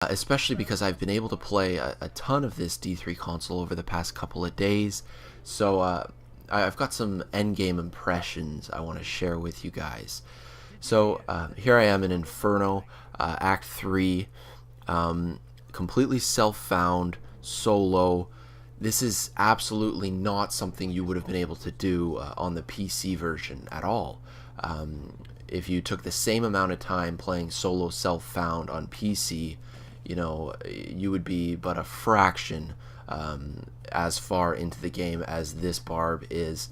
especially because I've been able to play a ton of this D3 console over the past couple of days. So I've got some endgame impressions I want to share with you guys. So here I am in Inferno, Act 3, completely self-found, solo. This is absolutely not something you would have been able to do on the PC version at all. If you took the same amount of time playing solo self-found on PC, you would be but a fraction as far into the game as this barb is.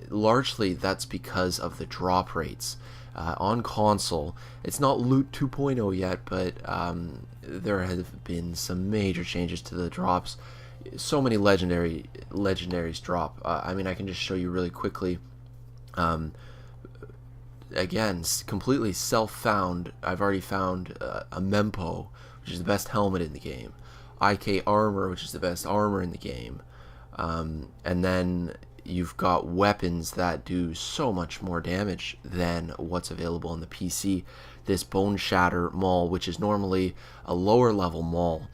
Largely that's because of the drop rates. On console, it's not Loot 2.0 yet, but there have been some major changes to the drops. So many legendaries drop. I mean, I can just show you really quickly. Again, completely self-found. I've already found a Mempo, which is the best helmet in the game, IK armor, which is the best armor in the game, and then you've got weapons that do so much more damage than what's available on the PC. This Bone Shatter Maul, which is normally a lower level Maul,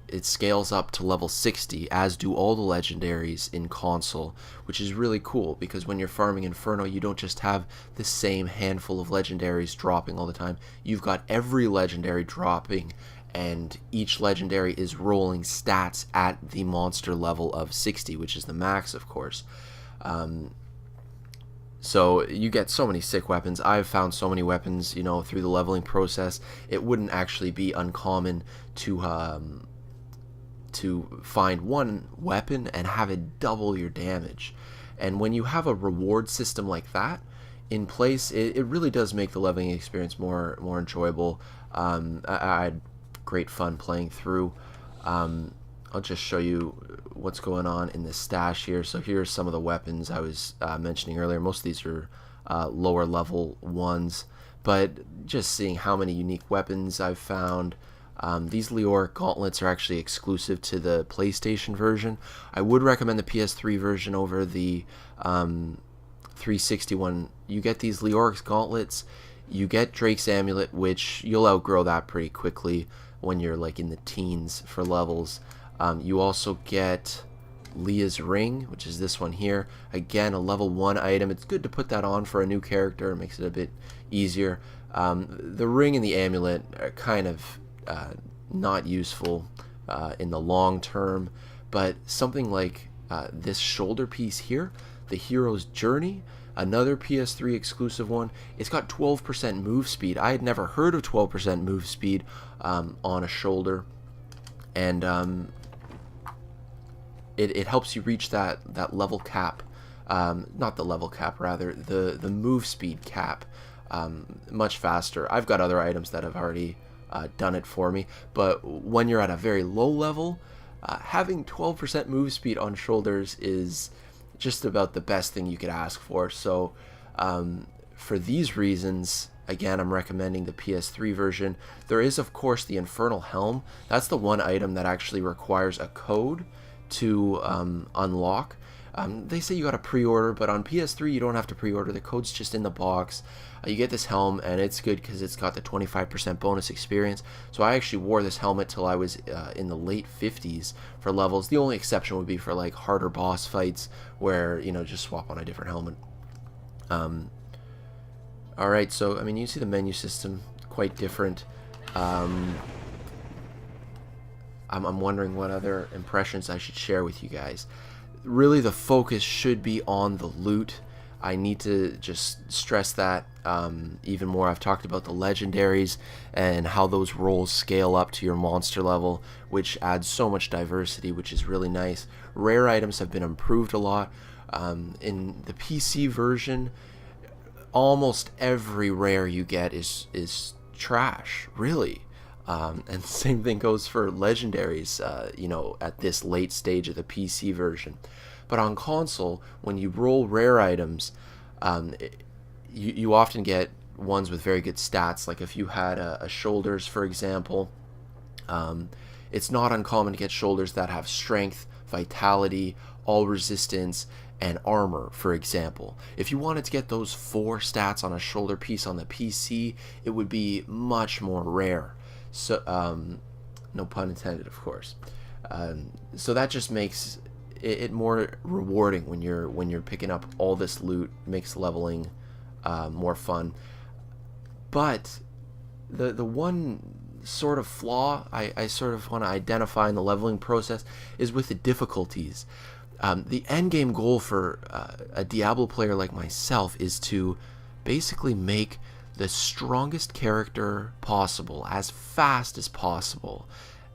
it scales up to level 60, as do all the legendaries in console, which is really cool because when you're farming Inferno, you don't just have the same handful of legendaries dropping all the time. You've got every legendary dropping, and each legendary is rolling stats at the monster level of 60, which is the max, of course. So you get so many sick weapons. I've found so many weapons, through the leveling process. It wouldn't actually be uncommon to find one weapon and have it double your damage. And when you have a reward system like that in place, it really does make the leveling experience more enjoyable. I had great fun playing through. I'll just show you what's going on in the stash here. So here's some of the weapons I was mentioning earlier. Most of these are lower level ones, but just seeing how many unique weapons I've found. These Leoric gauntlets are actually exclusive to the PlayStation version. I would recommend the PS3 version over the 360 one. You get these Leoric gauntlets, you get Drake's Amulet, which you'll outgrow that pretty quickly when you're like in the teens for levels. You also get Leah's Ring, which is this one here. Again, a level 1 item. It's good to put that on for a new character. It makes it a bit easier. The ring and the amulet are kind of not useful in the long term, but something like this shoulder piece here, the Hero's Journey, another PS3 exclusive one. It's got 12% move speed. I had never heard of 12% move speed on a shoulder, and it helps you reach that level cap, not the level cap, rather the move speed cap, much faster. I've got other items that have already done it for me, but when you're at a very low level, having 12% move speed on shoulders is just about the best thing you could ask for. So for these reasons, again, I'm recommending the PS3 version. There is, of course, the Infernal Helm. That's the one item that actually requires a code to unlock. They say you got to pre-order, but on PS3 you don't have to pre-order. The code's just in the box. You get this helm, and it's good because it's got the 25% bonus experience. So I actually wore this helmet till I was in the late 50s for levels. The only exception would be for like harder boss fights where, just swap on a different helmet. Alright, so I mean, you see the menu system, quite different. I'm wondering what other impressions I should share with you guys. Really, the focus should be on the loot. I need to just stress that even more. I've talked about the legendaries and how those rolls scale up to your monster level, which adds so much diversity, which is really nice. Rare items have been improved a lot. In the PC version, almost every rare you get is trash, really. And same thing goes for legendaries, at this late stage of the PC version. But on console, when you roll rare items, you often get ones with very good stats. Like if you had a shoulders, for example, it's not uncommon to get shoulders that have strength, vitality, all resistance, and armor, for example. If you wanted to get those 4 stats on a shoulder piece on the PC, it would be much more rare. So, no pun intended, of course. So that just makes it more rewarding when you're picking up all this loot. Makes leveling more fun. But the one sort of flaw I sort of want to identify in the leveling process is with the difficulties. The end game goal for a Diablo player like myself is to basically make the strongest character possible as fast as possible.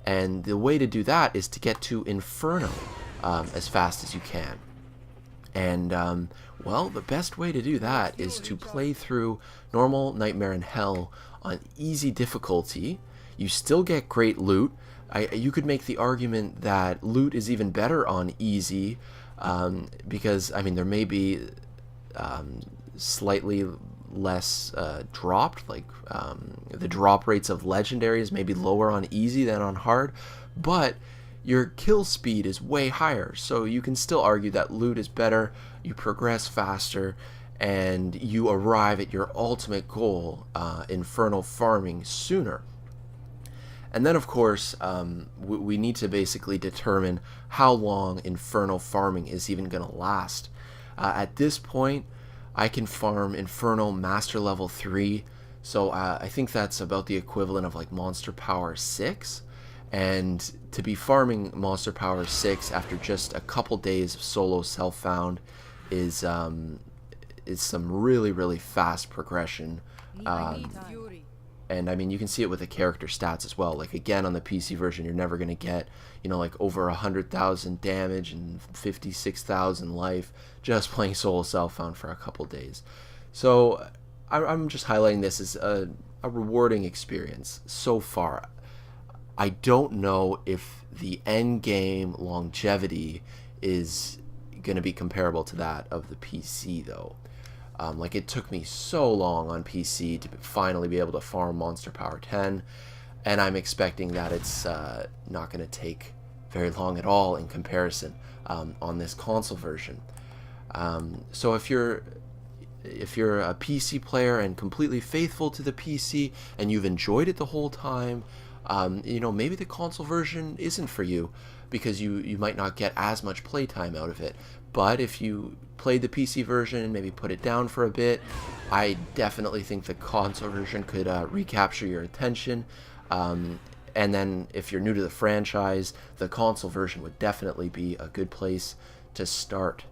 And the way to do that is to get to Inferno as fast as you can. And, well, the best way to do that is to play through normal, Nightmare, and Hell on easy difficulty. You still get great loot. You could make the argument that loot is even better on easy, because, I mean, there may be slightly less dropped, like the drop rates of legendaries may be lower on easy than on hard, but your kill speed is way higher, so you can still argue that loot is better, you progress faster, and you arrive at your ultimate goal, infernal farming, sooner. And then, of course, we need to basically determine how long infernal farming is even going to last. At this point, I can farm Infernal Master Level 3, so I think that's about the equivalent of like Monster Power 6. And to be farming Monster Power 6 after just a couple days of solo self-found is some really, really fast progression. And I mean, you can see it with the character stats as well. Like, again, on the PC version, you're never going to get, you know, like over 100,000 damage and 56,000 life just playing solo self-found for a couple days. So I'm just highlighting this as a rewarding experience so far. I don't know if the end game longevity is going to be comparable to that of the PC, though. Like, it took me so long on PC to finally be able to farm Monster Power 10, and I'm expecting that it's not going to take very long at all in comparison on this console version. So if you're a PC player and completely faithful to the PC and you've enjoyed it the whole time, you know, maybe the console version isn't for you because you might not get as much playtime out of it. But if you played the PC version and maybe put it down for a bit, I definitely think the console version could recapture your attention. And then if you're new to the franchise, the console version would definitely be a good place to start.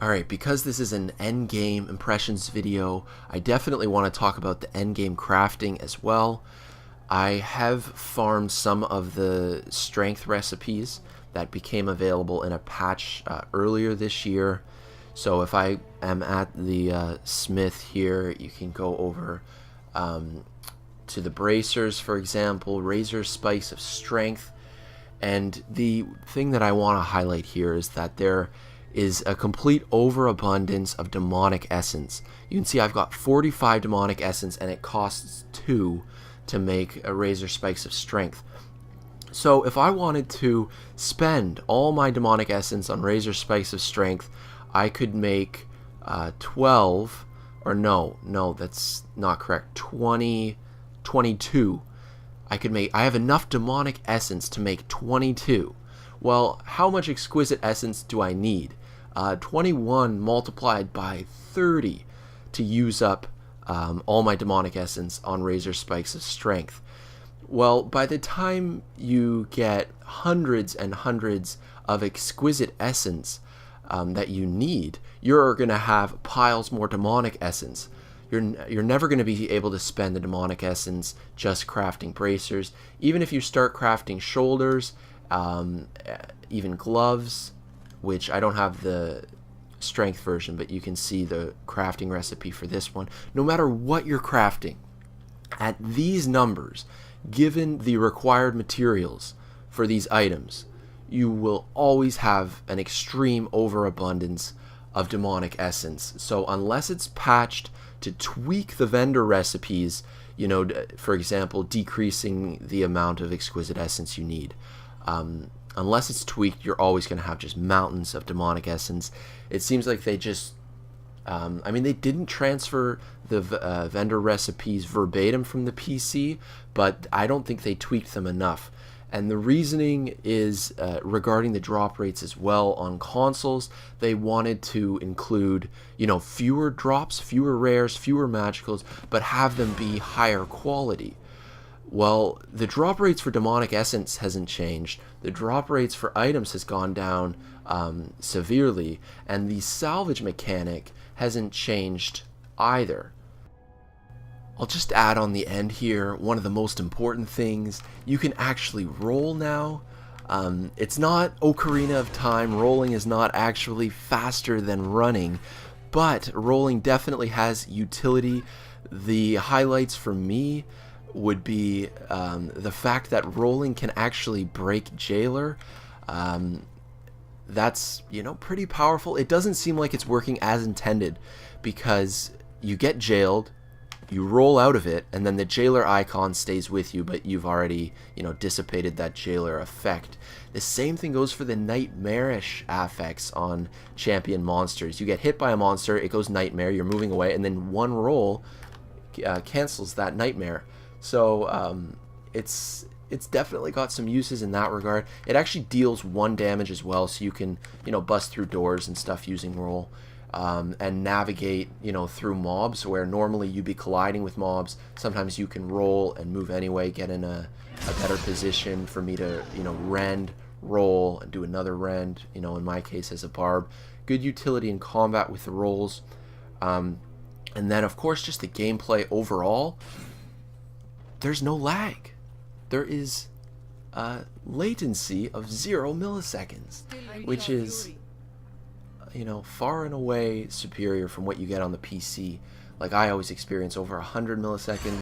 Alright, because this is an endgame impressions video, I definitely want to talk about the endgame crafting as well. I have farmed some of the strength recipes that became available in a patch earlier this year. So if I am at the smith here, you can go over to the bracers, for example, razor spikes of strength. And the thing that I want to highlight here is that there is a complete overabundance of demonic essence. You can see I've got 45 demonic essence and it costs 2 to make a razor spikes of strength. So if I wanted to spend all my demonic essence on razor spikes of strength, I could make 12, or no, that's not correct, 22. I have enough demonic essence to make 22. Well, how much exquisite essence do I need? 21 multiplied by 30 to use up all my demonic essence on razor spikes of strength. Well, by the time you get hundreds and hundreds of exquisite essence that you need, you're going to have piles more demonic essence. You're never going to be able to spend the demonic essence just crafting bracers. Even if you start crafting shoulders, even gloves, which I don't have the strength version, but you can see the crafting recipe for this one. No matter what you're crafting, at these numbers, given the required materials for these items, you will always have an extreme overabundance of demonic essence. So unless it's patched to tweak the vendor recipes, you know, for example, decreasing the amount of exquisite essence you need, unless it's tweaked, you're always going to have just mountains of demonic essence. It seems like they just I mean, they didn't transfer the vendor recipes verbatim from the PC, but I don't think they tweaked them enough. And the reasoning is regarding the drop rates as well on consoles. They wanted to include, fewer drops, fewer rares, fewer magicals, but have them be higher quality. Well, the drop rates for Demonic Essence hasn't changed. The drop rates for items has gone down severely, and the salvage mechanic hasn't changed either. I'll just add on the end here, one of the most important things, you can actually roll now. It's not Ocarina of Time, rolling is not actually faster than running, but rolling definitely has utility. The highlights for me would be the fact that rolling can actually break Jailer. That's, pretty powerful. It doesn't seem like it's working as intended, because you get jailed, you roll out of it, and then the Jailer icon stays with you, but you've already, dissipated that Jailer effect. The same thing goes for the nightmarish affects on champion monsters. You get hit by a monster, it goes nightmare, you're moving away, and then one roll cancels that nightmare. So it's definitely got some uses in that regard. It actually deals 1 damage as well, so you can, bust through doors and stuff using roll. And navigate, through mobs where normally you'd be colliding with mobs. Sometimes you can roll and move anyway, get in a better position for me to, rend, roll, and do another rend, in my case as a barb. Good utility in combat with the rolls. And then, of course, just the gameplay overall. There's no lag. There is a latency of 0 milliseconds, which is far and away superior from what you get on the PC. Like, I always experience over 100 milliseconds.